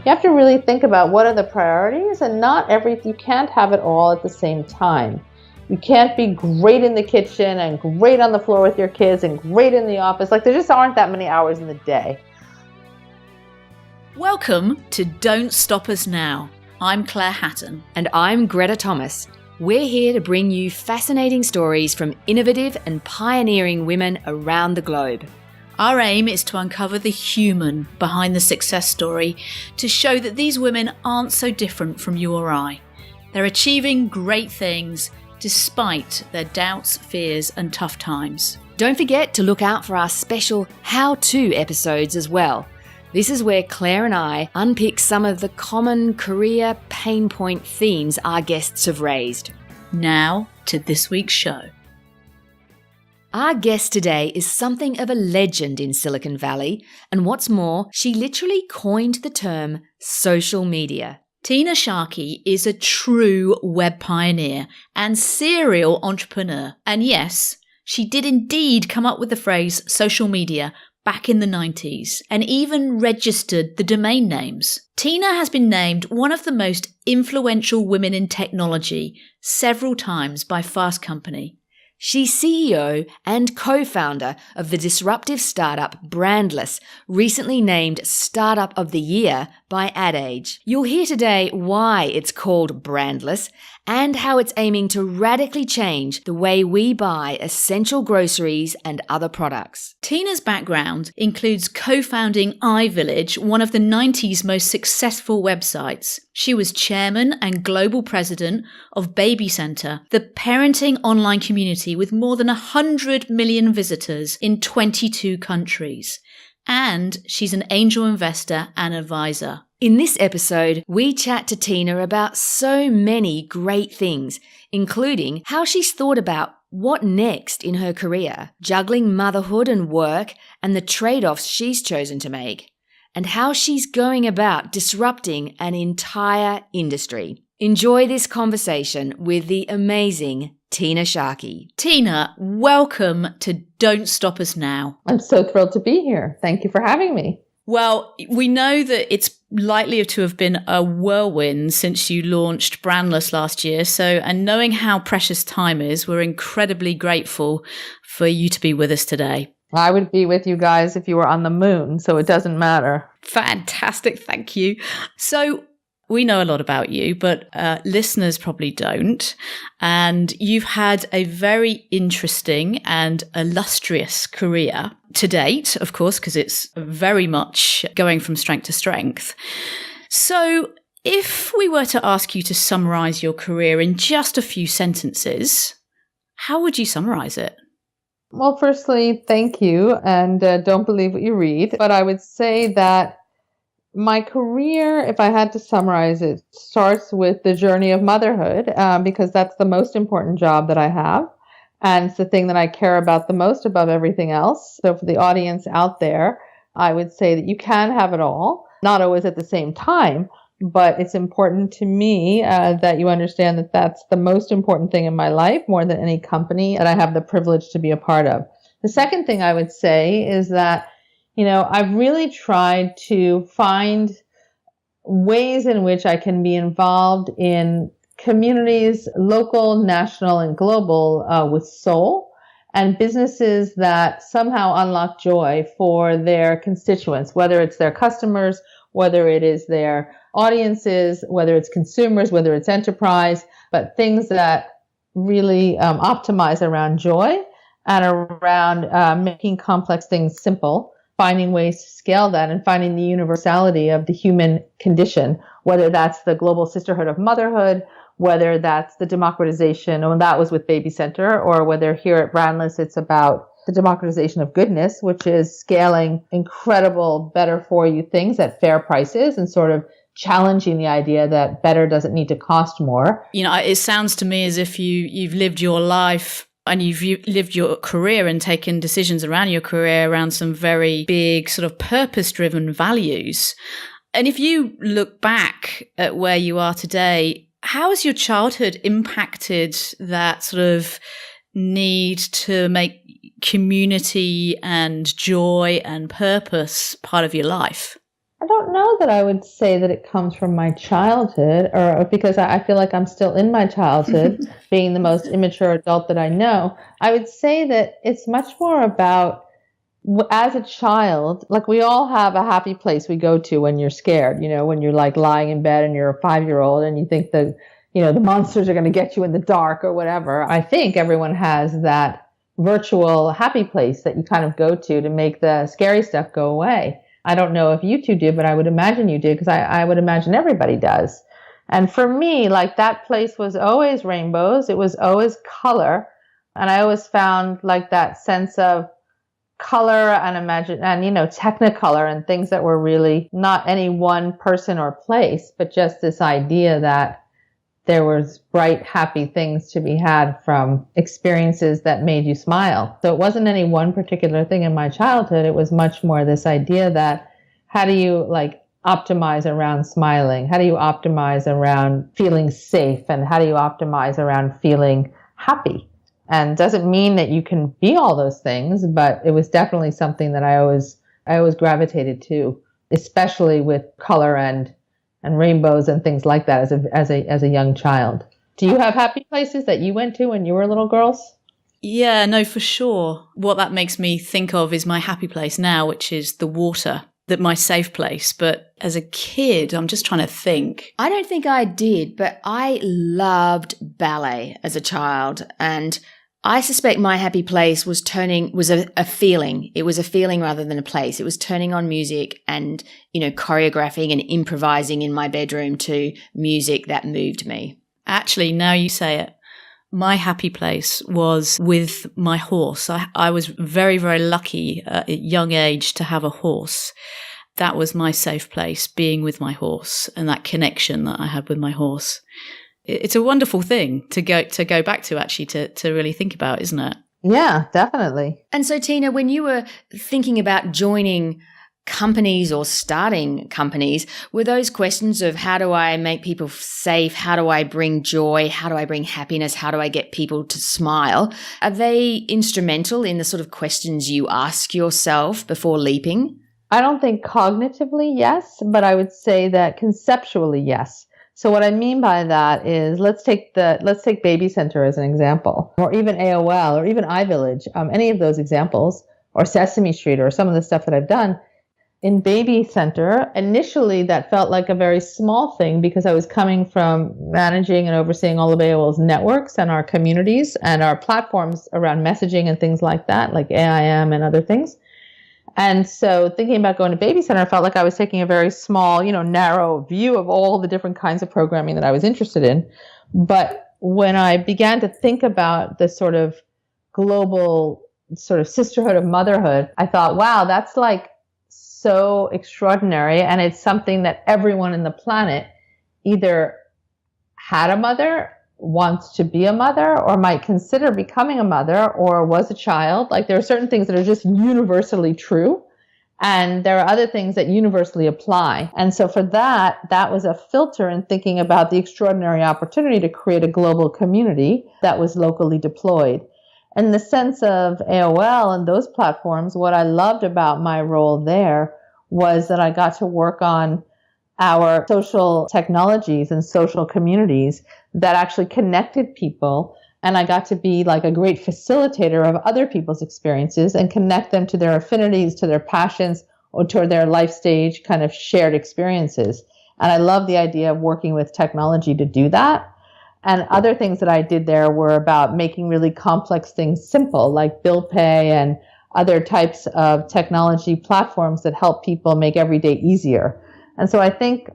You have to really think about what are the priorities, and you can't have it all at the same time. You can't be great in the kitchen and great on the floor with your kids and great in the office. Like, there just aren't that many hours in the day. Welcome to Don't Stop Us Now. I'm Claire Hatton. And I'm Greta Thomas. We're here to bring you fascinating stories from innovative and pioneering women around the globe. Our aim is to uncover the human behind the success story, to show that these women aren't so different from you or I. They're achieving great things despite their doubts, fears, and tough times. Don't forget to look out for our special how-to episodes as well. This is where Claire and I unpick some of the common career pain point themes our guests have raised. Now to this week's show. Our guest today is something of a legend in Silicon Valley, and what's more, she literally coined the term social media. Tina Sharkey is a true web pioneer and serial entrepreneur. And yes, she did indeed come up with the phrase social media back in the 90s and even registered the domain names. Tina has been named one of the most influential women in technology several times by Fast Company. She's CEO and co-founder of the disruptive startup Brandless, recently named Startup of the Year by Ad Age. You'll hear today why it's called Brandless and how it's aiming to radically change the way we buy essential groceries and other products. Tina's background includes co-founding iVillage, one of the 90s most successful websites. She was chairman and global president of BabyCenter, the parenting online community with more than 100 million visitors in 22 countries. And she's an angel investor and advisor. In this episode, we chat to Tina about so many great things, including how she's thought about what next in her career, juggling motherhood and work and the trade-offs she's chosen to make, and how she's going about disrupting an entire industry. Enjoy this conversation with the amazing Tina Sharkey. Tina, welcome to Don't Stop Us Now. I'm so thrilled to be here. Thank you for having me. Well, we know that it's likely to have been a whirlwind since you launched Brandless last year. And knowing how precious time is, we're incredibly grateful for you to be with us today. I would be with you guys if you were on the moon, so it doesn't matter. Fantastic. Thank you. So we know a lot about you, but listeners probably don't. And you've had a very interesting and illustrious career to date, of course, because it's very much going from strength to strength. So if we were to ask you to summarize your career in just a few sentences, how would you summarize it? Well, firstly, thank you. And don't believe what you read. But I would say that my career, if I had to summarize it, starts with the journey of motherhood, because that's the most important job that I have. And it's the thing that I care about the most above everything else. So for the audience out there, I would say that you can have it all, not always at the same time, but it's important to me that you understand that that's the most important thing in my life, more than any company that I have the privilege to be a part of. The second thing I would say is that I've really tried to find ways in which I can be involved in communities, local, national, and global, with soul, and businesses that somehow unlock joy for their constituents, whether it's their customers, whether it is their audiences, whether it's consumers, whether it's enterprise, but things that really optimize around joy and around making complex things simple. Finding ways to scale that and finding the universality of the human condition, whether that's the global sisterhood of motherhood, whether that's the democratization, and that was with BabyCenter, or whether here at Brandless it's about the democratization of goodness, which is scaling incredible, better for you things at fair prices and sort of challenging the idea that better doesn't need to cost more. It sounds to me as if you've lived your life and you've lived your career and taken decisions around your career around some very big sort of purpose-driven values. And if you look back at where you are today, how has your childhood impacted that sort of need to make community and joy and purpose part of your life? I don't know that I would say that it comes from my childhood, or because I feel like I'm still in my childhood, being the most immature adult that I know. I would say that it's much more about, as a child, like we all have a happy place we go to when you're scared, when you're like lying in bed and you're a 5-year-old and you think the monsters are going to get you in the dark or whatever. I think everyone has that virtual happy place that you kind of go to make the scary stuff go away. I don't know if you two do, but I would imagine you do, because I would imagine everybody does. And for me, like that place was always rainbows. It was always color. And I always found like that sense of color and technicolor and things that were really not any one person or place, but just this idea that there was bright, happy things to be had from experiences that made you smile. So it wasn't any one particular thing in my childhood. It was much more this idea that how do you like optimize around smiling? How do you optimize around feeling safe? And how do you optimize around feeling happy? And doesn't mean that you can be all those things, but it was definitely something that I always gravitated to, especially with color and rainbows and things like that as a young child. Do you have happy places that you went to when you were little girls? Yeah, no, for sure. What that makes me think of is my happy place now, which is the water, that my safe place. But as a kid, I'm just trying to think. I don't think I did, but I loved ballet as a child, and I suspect my happy place was a feeling. It was a feeling rather than a place. It was turning on music and, choreographing and improvising in my bedroom to music that moved me. Actually, now you say it, my happy place was with my horse. I was very, very lucky at a young age to have a horse. That was my safe place, being with my horse and that connection that I had with my horse. It's a wonderful thing to go back to, actually, to really think about, isn't it? Yeah, definitely. And so, Tina, when you were thinking about joining companies or starting companies, were those questions of how do I make people safe? How do I bring joy? How do I bring happiness? How do I get people to smile? Are they instrumental in the sort of questions you ask yourself before leaping? I don't think cognitively, yes, but I would say that conceptually, yes. So what I mean by that is let's take BabyCenter as an example, or even AOL, or even iVillage, any of those examples, or Sesame Street, or some of the stuff that I've done. In BabyCenter, initially that felt like a very small thing because I was coming from managing and overseeing all of AOL's networks and our communities and our platforms around messaging and things like that, like AIM and other things. And so thinking about going to BabyCenter, I felt like I was taking a very small, narrow view of all the different kinds of programming that I was interested in. But when I began to think about the sort of global sort of sisterhood of motherhood, I thought, wow, that's like so extraordinary. And it's something that everyone in the planet either had a mother, wants to be a mother, or might consider becoming a mother, or was a child. Like there are certain things that are just universally true. And there are other things that universally apply. And so for that was a filter in thinking about the extraordinary opportunity to create a global community that was locally deployed. In the sense of AOL and those platforms, what I loved about my role there was that I got to work on our social technologies and social communities that actually connected people. And I got to be like a great facilitator of other people's experiences and connect them to their affinities, to their passions, or to their life stage kind of shared experiences. And I love the idea of working with technology to do that. And other things that I did there were about making really complex things simple, like bill pay and other types of technology platforms that help people make every day easier. And so I think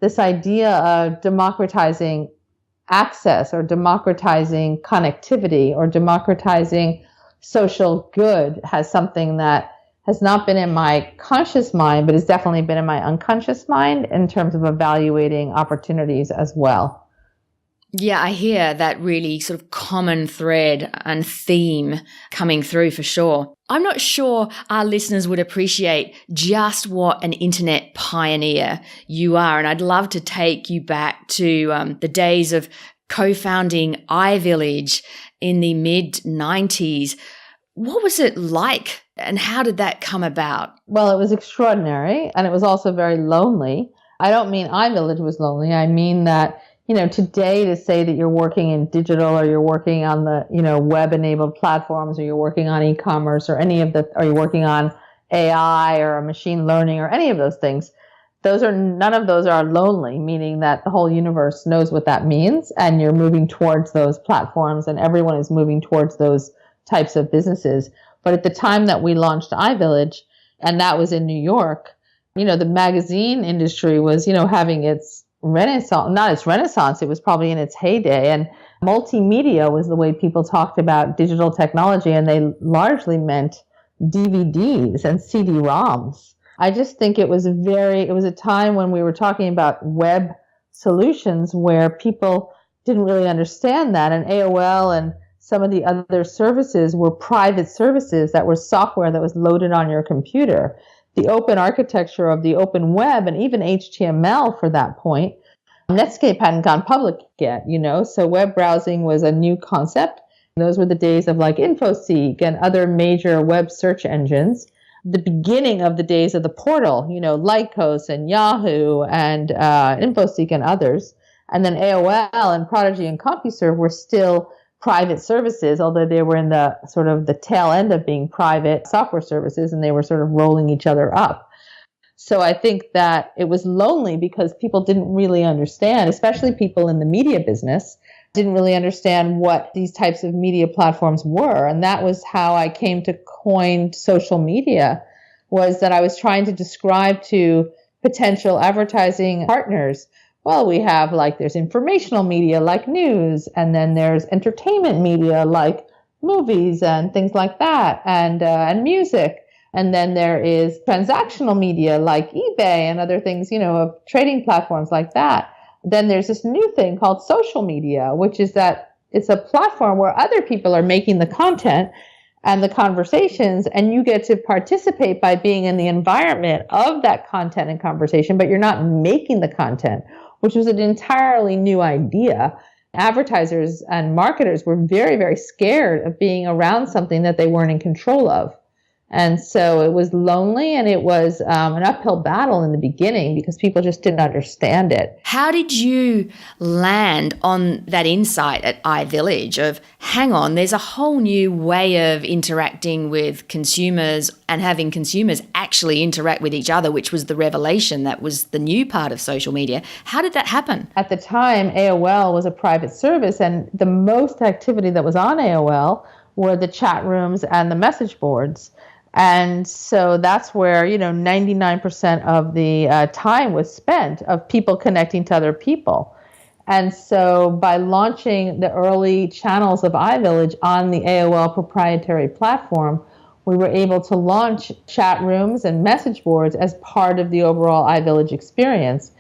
this idea of democratizing access, or democratizing connectivity, or democratizing social good has something that has not been in my conscious mind, but has definitely been in my unconscious mind in terms of evaluating opportunities as well. Yeah, I hear that really sort of common thread and theme coming through for sure. I'm not sure our listeners would appreciate just what an internet pioneer you are. And I'd love to take you back to the days of co-founding iVillage in the mid-90s. What was it like and how did that come about? Well, it was extraordinary and it was also very lonely. I don't mean iVillage was lonely. I mean that, today to say that you're working in digital or you're working on the, web-enabled platforms or you're working on e-commerce or or you're working on AI or machine learning or any of those things, none of those are lonely, meaning that the whole universe knows what that means and you're moving towards those platforms and everyone is moving towards those types of businesses. But at the time that we launched iVillage, and that was in New York, the magazine industry was, having its renaissance, not its renaissance, it was probably in its heyday. And multimedia was the way people talked about digital technology, and they largely meant DVDs and CD-ROMs. I just think it was a time when we were talking about web solutions where people didn't really understand that. And AOL and some of the other services were private services that were software that was loaded on your computer. The open architecture of the open web and even HTML for that point, Netscape hadn't gone public yet, so web browsing was a new concept. Those were the days of like InfoSeek and other major web search engines. The beginning of the days of the portal, Lycos and Yahoo and InfoSeek and others. And then AOL and Prodigy and CompuServe were still private services, although they were in the sort of the tail end of being private software services and they were sort of rolling each other up. So I think that it was lonely because people didn't really understand, especially people in the media business, didn't really understand what these types of media platforms were. And that was how I came to coin social media, was that I was trying to describe to potential advertising partners, well, we have there's informational media like news, and then there's entertainment media like movies and things like that, and music. And then there is transactional media like eBay and other things, of trading platforms like that. Then there's this new thing called social media, which is that it's a platform where other people are making the content and the conversations, and you get to participate by being in the environment of that content and conversation, but you're not making the content, which was an entirely new idea. Advertisers and marketers were very, very scared of being around something that they weren't in control of. And so it was lonely, and it was an uphill battle in the beginning because people just didn't understand it. How did you land on that insight at iVillage of, hang on, there's a whole new way of interacting with consumers and having consumers actually interact with each other, which was the revelation that was the new part of social media. How did that happen? At the time, AOL was a private service, and the most activity that was on AOL were the chat rooms and the message boards. And so that's where, 99% of the time was spent of people connecting to other people. And so by launching the early channels of iVillage on the AOL proprietary platform, we were able to launch chat rooms and message boards as part of the overall iVillage experience.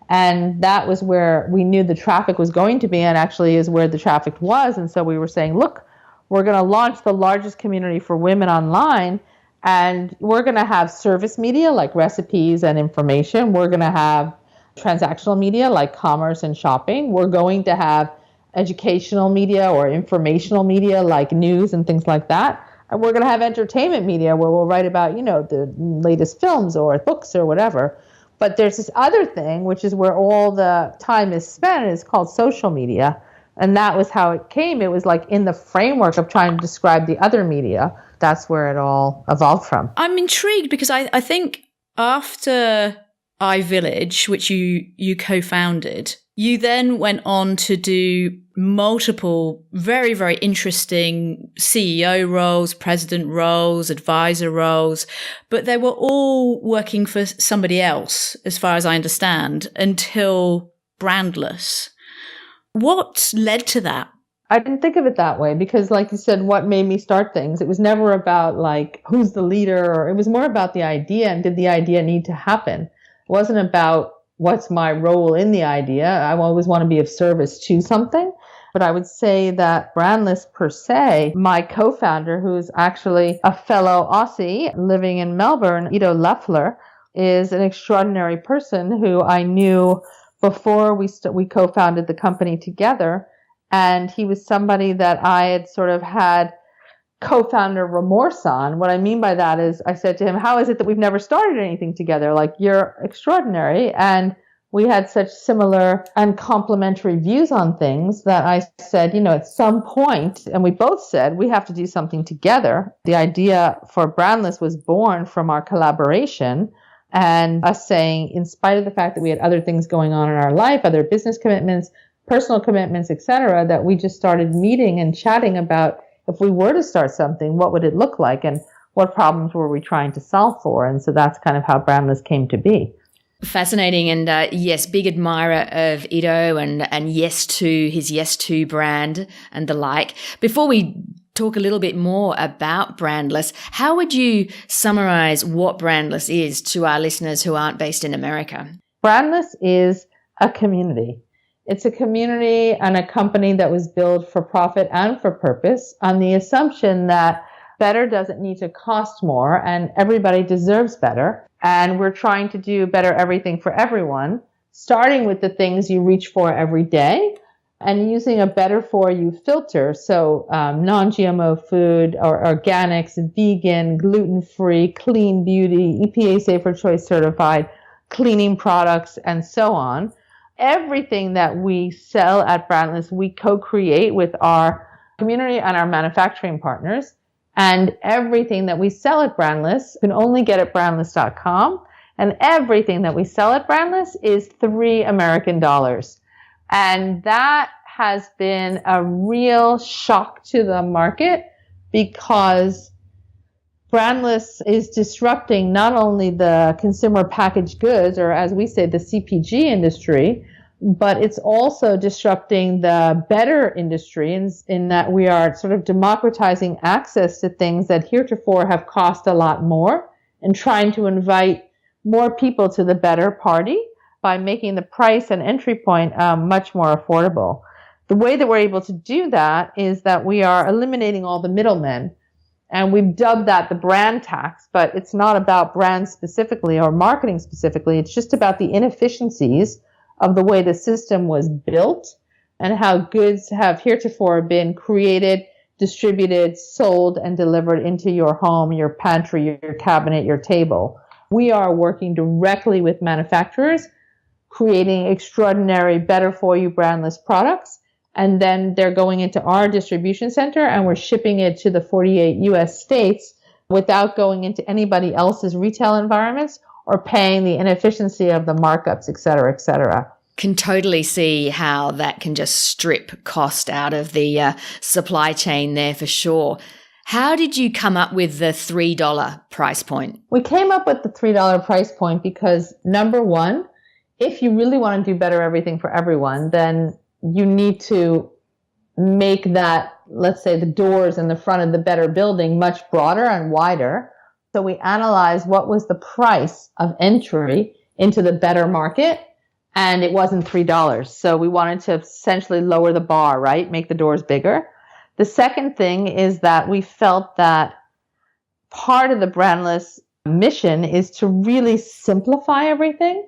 And that was where we knew the traffic was going to be, and actually is where the traffic was. And so we were saying, look, we're going to launch the largest community for women online. And we're going to have service media like recipes and information. We're going to have transactional media like commerce and shopping. We're going to have educational media or informational media like news and things like that. And we're going to have entertainment media where we'll write about, the latest films or books or whatever. But there's this other thing, which is where all the time is spent, and it's called social media. And that was how it came. It was like in the framework of trying to describe the other media. That's where it all evolved from. I'm intrigued because I think after iVillage, which you co-founded, you then went on to do multiple very, very interesting CEO roles, president roles, advisor roles, but they were all working for somebody else, as far as I understand, until Brandless. What led to that? I didn't think of it that way because, like you said, what made me start things? It was never about who's the leader, or it was more about the idea and did the idea need to happen. It wasn't about what's my role in the idea. I always want to be of service to something. But I would say that Brandless per se, my co-founder, who's actually a fellow Aussie living in Melbourne, Ido Leffler, is an extraordinary person who I knew before we co-founded the company together. And he was somebody that I had sort of had co-founder remorse on. What I mean by that is I said to him, how is it that we've never started anything together? Like, you're extraordinary. And we had such similar and complementary views on things that I said, at some point, and we both said we have to do something together. The idea for Brandless was born from our collaboration and us saying, in spite of the fact that we had other things going on in our life, other business commitments, personal commitments, etc., that we just started meeting and chatting about, if we were to start something, what would it look like and what problems were we trying to solve for? And so that's kind of how Brandless came to be. Fascinating. And yes, big admirer of Ido and Yes To, his Yes To brand and the like. Before we talk a little bit more about Brandless, how would you summarize what Brandless is to our listeners who aren't based in America? Brandless is a community. It's a community and a company that was built for profit and for purpose on the assumption that better doesn't need to cost more and everybody deserves better. And we're trying to do better everything for everyone, starting with the things you reach for every day and using a better for you filter. So non-GMO food or organics, vegan, gluten-free, clean beauty, EPA Safer Choice certified, cleaning products, and so on. Everything that we sell at Brandless, we co-create with our community and our manufacturing partners. And everything that we sell at Brandless, you can only get at brandless.com. And everything that we sell at Brandless is $3 American. And that has been a real shock to the market because Brandless is disrupting not only the consumer packaged goods, or as we say, the CPG industry, but it's also disrupting the better industry in that we are sort of democratizing access to things that heretofore have cost a lot more and trying to invite more people to the better party by making the price and entry point much more affordable. The way that we're able to do that is that we are eliminating all the middlemen. And we've dubbed that the brand tax, but it's not about brands specifically or marketing specifically. It's just about the inefficiencies of the way the system was built and how goods have heretofore been created, distributed, sold, and delivered into your home, your pantry, your cabinet, your table. We are working directly with manufacturers, creating extraordinary, better for you Brandless products. And then they're going into our distribution center and we're shipping it to the 48 US states without going into anybody else's retail environments or paying the inefficiency of the markups, et cetera, et cetera. Can totally see how that can just strip cost out of the supply chain there for sure. How did you come up with the $3 price point? We came up with the $3 price point because, number one, if you really want to do better everything for everyone, then you need to make that, let's say, the doors in the front of the better building much broader and wider. So we analyzed what was the price of entry into the better market, and it wasn't $3. So we wanted to essentially lower the bar, right? Make the doors bigger. The second thing is that we felt that part of the Brandless mission is to really simplify everything.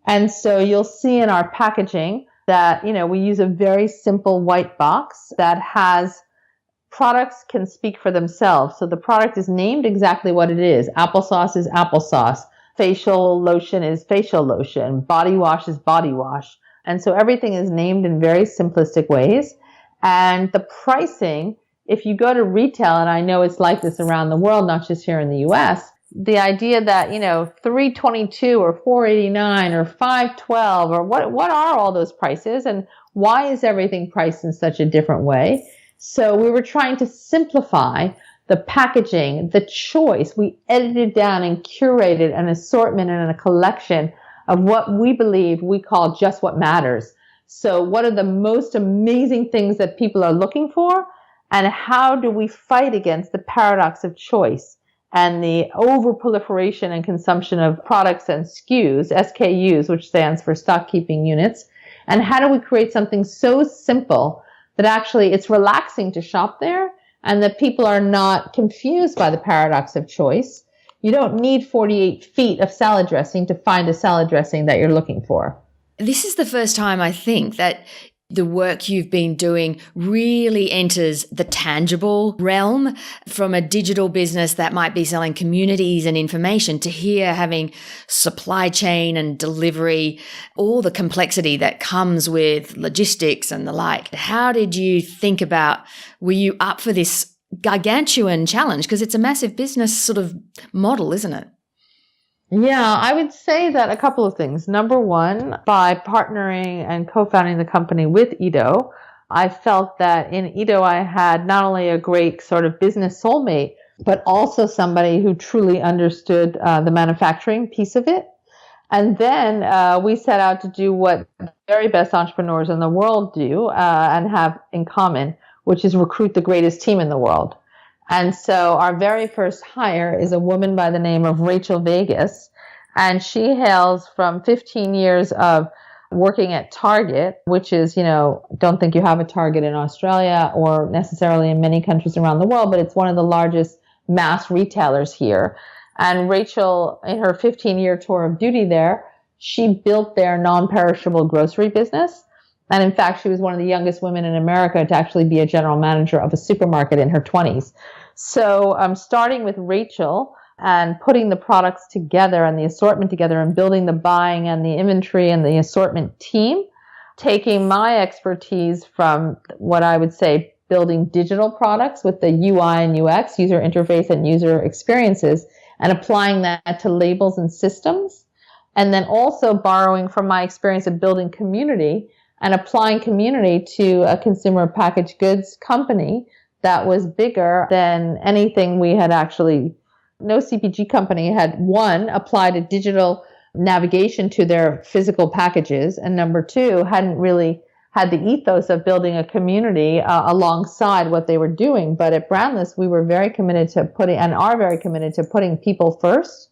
And so you'll see in our packaging that, we use a very simple white box that has products can speak for themselves. So the product is named exactly what it is. Applesauce is applesauce. Facial lotion is facial lotion. Body wash is body wash. And so everything is named in very simplistic ways. And the pricing, if you go to retail, and I know it's like this around the world, not just here in the US, the idea that, $3.22 or $4.89 or $5.12 or what are all those prices and why is everything priced in such a different way? So we were trying to simplify the packaging, the choice. We edited down and curated an assortment and a collection of what we believe we call just what matters. So what are the most amazing things that people are looking for? And how do we fight against the paradox of choice and the overproliferation and consumption of products and SKUs, which stands for stock keeping units? And how do we create something so simple that actually it's relaxing to shop there and that people are not confused by the paradox of choice? You don't need 48 feet of salad dressing to find a salad dressing that you're looking for. This is the first time I think that the work you've been doing really enters the tangible realm from a digital business that might be selling communities and information to here having supply chain and delivery, all the complexity that comes with logistics and the like. How did you think about, were you up for this gargantuan challenge? Because it's a massive business sort of model, isn't it? Yeah, I would say that a couple of things. Number one, by partnering and co-founding the company with Ido, I felt that in Ido I had not only a great sort of business soulmate, but also somebody who truly understood the manufacturing piece of it. And then we set out to do what the very best entrepreneurs in the world do and have in common, which is recruit the greatest team in the world. And so our very first hire is a woman by the name of Rachel Vegas, and she hails from 15 years of working at Target, which is, don't think you have a Target in Australia or necessarily in many countries around the world, but it's one of the largest mass retailers here. And Rachel, in her 15-year tour of duty there, she built their non-perishable grocery business. And in fact, she was one of the youngest women in America to actually be a general manager of a supermarket in her 20s. So starting with Rachel and putting the products together and the assortment together and building the buying and the inventory and the assortment team, taking my expertise from what I would say building digital products with the UI and UX, user interface and user experiences, and applying that to labels and systems. And then also borrowing from my experience of building community and applying community to a consumer packaged goods company that was bigger than anything we had actually. No CPG company had, one, applied a digital navigation to their physical packages, and number two, hadn't really had the ethos of building a community alongside what they were doing. But at Brandless, we were very committed to putting people first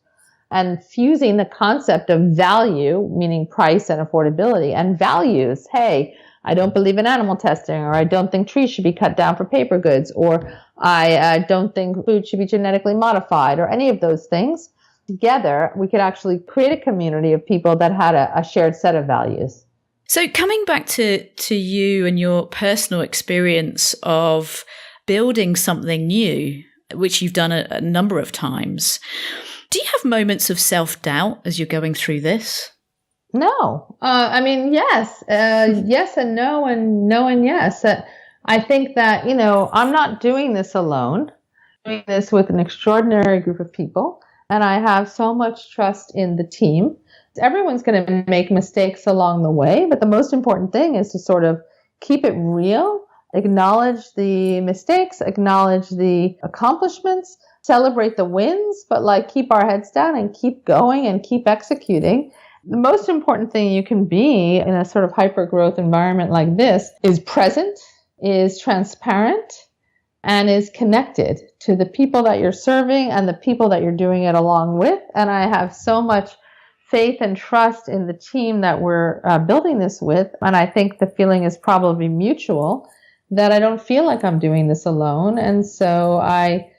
and fusing the concept of value, meaning price and affordability, and values. Hey, I don't believe in animal testing, or I don't think trees should be cut down for paper goods, or I don't think food should be genetically modified, or any of those things. Together, we could actually create a community of people that had a shared set of values. So coming back to you and your personal experience of building something new, which you've done a number of times, do you have moments of self-doubt as you're going through this? No. Yes. Yes and no and yes. I think that, I'm not doing this alone. I'm doing this with an extraordinary group of people, and I have so much trust in the team. Everyone's going to make mistakes along the way, but the most important thing is to sort of keep it real, acknowledge the mistakes, acknowledge the accomplishments, celebrate the wins, but keep our heads down and keep going and keep executing. The most important thing you can be in a sort of hyper-growth environment like this is present, is transparent, and is connected to the people that you're serving and the people that you're doing it along with. And I have so much faith and trust in the team that we're building this with. And I think the feeling is probably mutual, that I don't feel like I'm doing this alone. And so I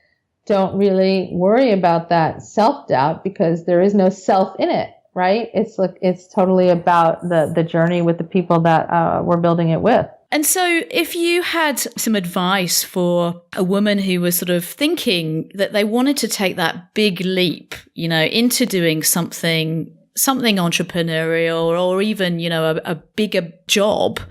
don't really worry about that self-doubt, because there is no self in it. Right? It's totally about the journey with the people that we're building it with. And so if you had some advice for a woman who was sort of thinking that they wanted to take that big leap, into doing something entrepreneurial, or even, a bigger job,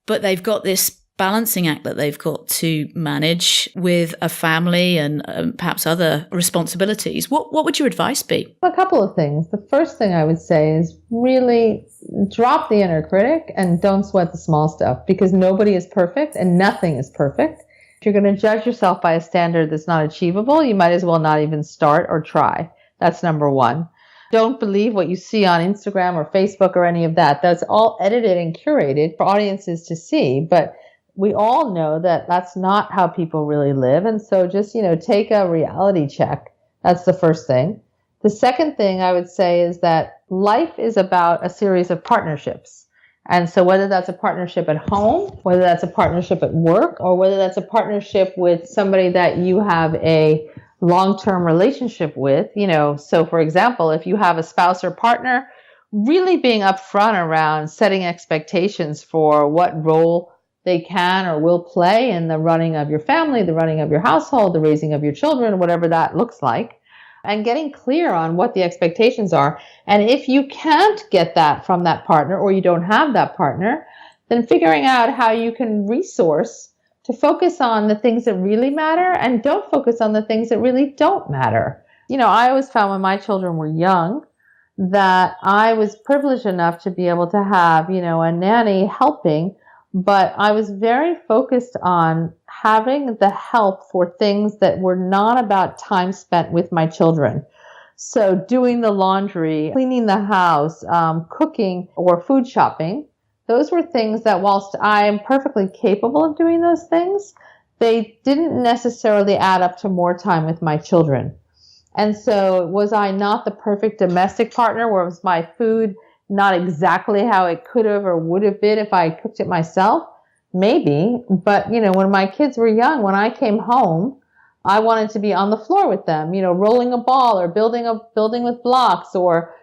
but they've got this balancing act that they've got to manage with a family and perhaps other responsibilities, what would your advice be? A couple of things. The first thing I would say is really drop the inner critic and don't sweat the small stuff, because nobody is perfect and nothing is perfect. If you're going to judge yourself by a standard that's not achievable, you might as well not even start or try. That's number one. Don't believe what you see on Instagram or Facebook or any of that. That's all edited and curated for audiences to see, but we all know that that's not how people really live. And so just, take a reality check. That's the first thing. The second thing I would say is that life is about a series of partnerships. And so whether that's a partnership at home, whether that's a partnership at work, or whether that's a partnership with somebody that you have a long-term relationship with, so for example, if you have a spouse or partner really being upfront around setting expectations for what role they can or will play in the running of your family, the running of your household, the raising of your children, whatever that looks like, and getting clear on what the expectations are. And if you can't get that from that partner or you don't have that partner, then figuring out how you can resource to focus on the things that really matter and don't focus on the things that really don't matter. I always found when my children were young that I was privileged enough to be able to have, a nanny helping, but I was very focused on having the help for things that were not about time spent with my children. So doing the laundry, cleaning the house, cooking, or food shopping, those were things that whilst I am perfectly capable of doing those things, they didn't necessarily add up to more time with my children. And so was I not the perfect domestic partner, where was my food not exactly how it could have or would have been if I cooked it myself? Maybe. But, when my kids were young, when I came home, I wanted to be on the floor with them, rolling a ball or building with blocks or,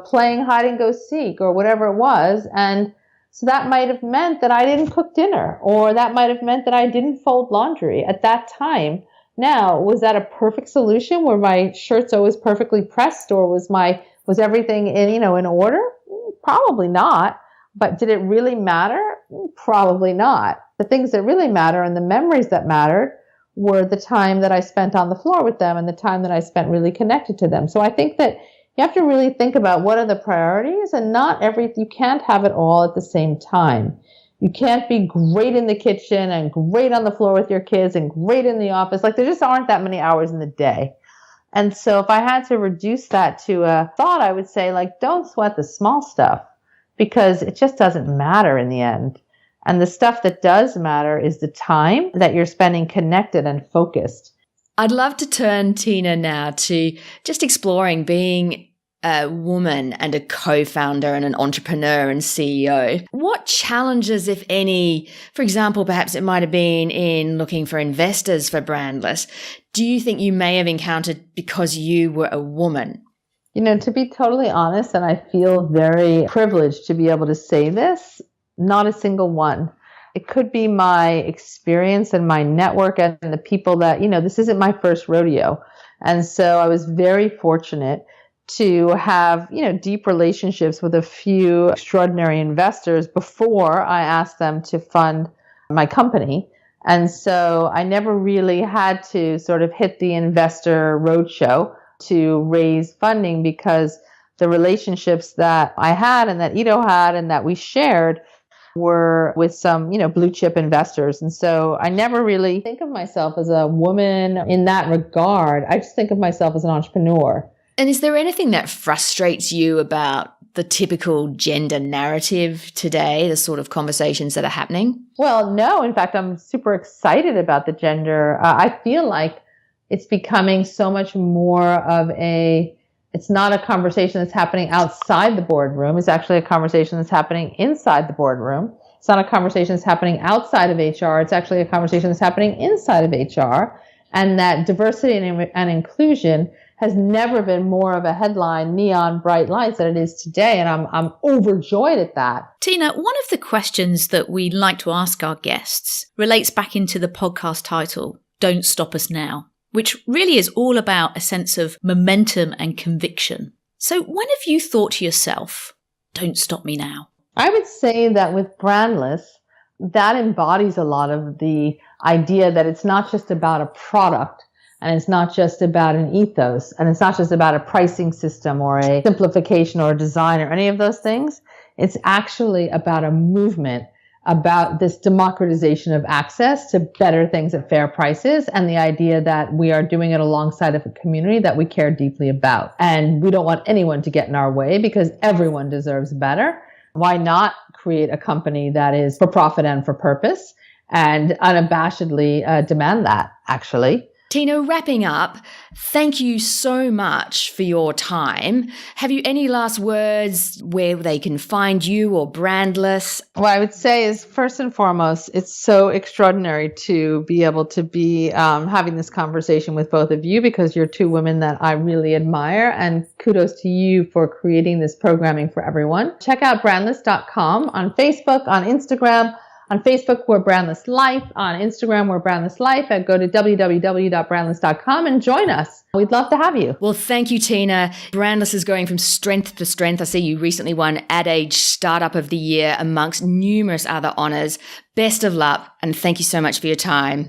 playing hide and go seek or whatever it was. And so that might have meant that I didn't cook dinner, or that might have meant that I didn't fold laundry at that time. Now, was that a perfect solution? Were my shirts always perfectly pressed, or was everything in order? Probably not. But did it really matter? Probably not. The things that really matter and the memories that mattered were the time that I spent on the floor with them and the time that I spent really connected to them. So I think that you have to really think about what are the priorities, and you can't have it all at the same time. You can't be great in the kitchen and great on the floor with your kids and great in the office. There just aren't that many hours in the day. And so if I had to reduce that to a thought, I would say, don't sweat the small stuff, because it just doesn't matter in the end. And the stuff that does matter is the time that you're spending connected and focused. I'd love to turn, Tina, now to just exploring being a woman and a co-founder and an entrepreneur and CEO. What challenges, if any, for example, perhaps it might have been in looking for investors for Brandless, do you think you may have encountered because you were a woman? To be totally honest, and I feel very privileged to be able to say this, not a single one. It could be my experience and my network and the people that, this isn't my first rodeo. And so I was very fortunate to have, deep relationships with a few extraordinary investors before I asked them to fund my company. And so I never really had to sort of hit the investor roadshow to raise funding, because the relationships that I had and that Ido had and that we shared were with some, blue chip investors. And so I never really think of myself as a woman in that regard. I just think of myself as an entrepreneur. And is there anything that frustrates you about the typical gender narrative today, the sort of conversations that are happening? Well, no. In fact, I'm super excited about the gender. I feel like it's becoming so much more of it's not a conversation that's happening outside the boardroom. It's actually a conversation that's happening inside the boardroom. It's not a conversation that's happening outside of HR. It's actually a conversation that's happening inside of HR. And that diversity and inclusion has never been more of a headline, neon bright lights than it is today. And I'm overjoyed at that. Tina, one of the questions that we like to ask our guests relates back into the podcast title, Don't Stop Us Now, which really is all about a sense of momentum and conviction. So when have you thought to yourself, don't stop me now? I would say that with Brandless, that embodies a lot of the idea that it's not just about a product, and it's not just about an ethos, and it's not just about a pricing system or a simplification or a design or any of those things. It's actually about a movement, about this democratization of access to better things at fair prices, and the idea that we are doing it alongside of a community that we care deeply about. And we don't want anyone to get in our way, because everyone deserves better. Why not create a company that is for profit and for purpose, and unabashedly demand that, actually? Tina, wrapping up, thank you so much for your time. Have you any last words where they can find you or Brandless? What I would say is, first and foremost, it's so extraordinary to be able to be having this conversation with both of you, because you're two women that I really admire, and kudos to you for creating this programming for everyone. Check out brandless.com on Facebook, on Instagram. On Facebook, we're Brandless Life. On Instagram, we're Brandless Life. And go to www.brandless.com and join us. We'd love to have you. Well, thank you, Tina. Brandless is going from strength to strength. I see you recently won Ad Age Startup of the Year amongst numerous other honours. Best of luck, and thank you so much for your time.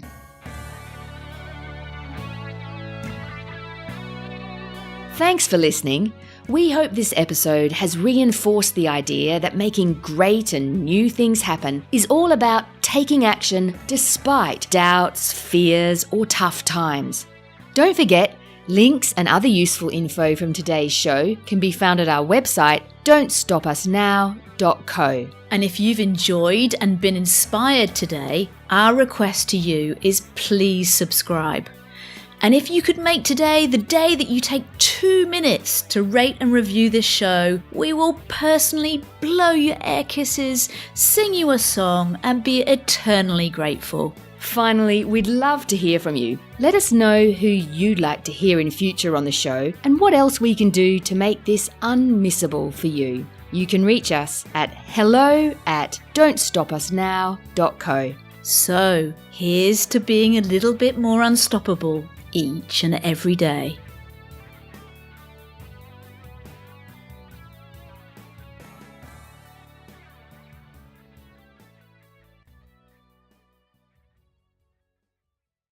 Thanks for listening. We hope this episode has reinforced the idea that making great and new things happen is all about taking action despite doubts, fears, or tough times. Don't forget, links and other useful info from today's show can be found at our website, don'tstopusnow.co. And if you've enjoyed and been inspired today, our request to you is please subscribe. And if you could make today the day that you take 2 minutes to rate and review this show, we will personally blow your air kisses, sing you a song, and be eternally grateful. Finally, we'd love to hear from you. Let us know who you'd like to hear in future on the show and what else we can do to make this unmissable for you. You can reach us at hello@don'tstopusnow.co. So, here's to being a little bit more unstoppable each and every day.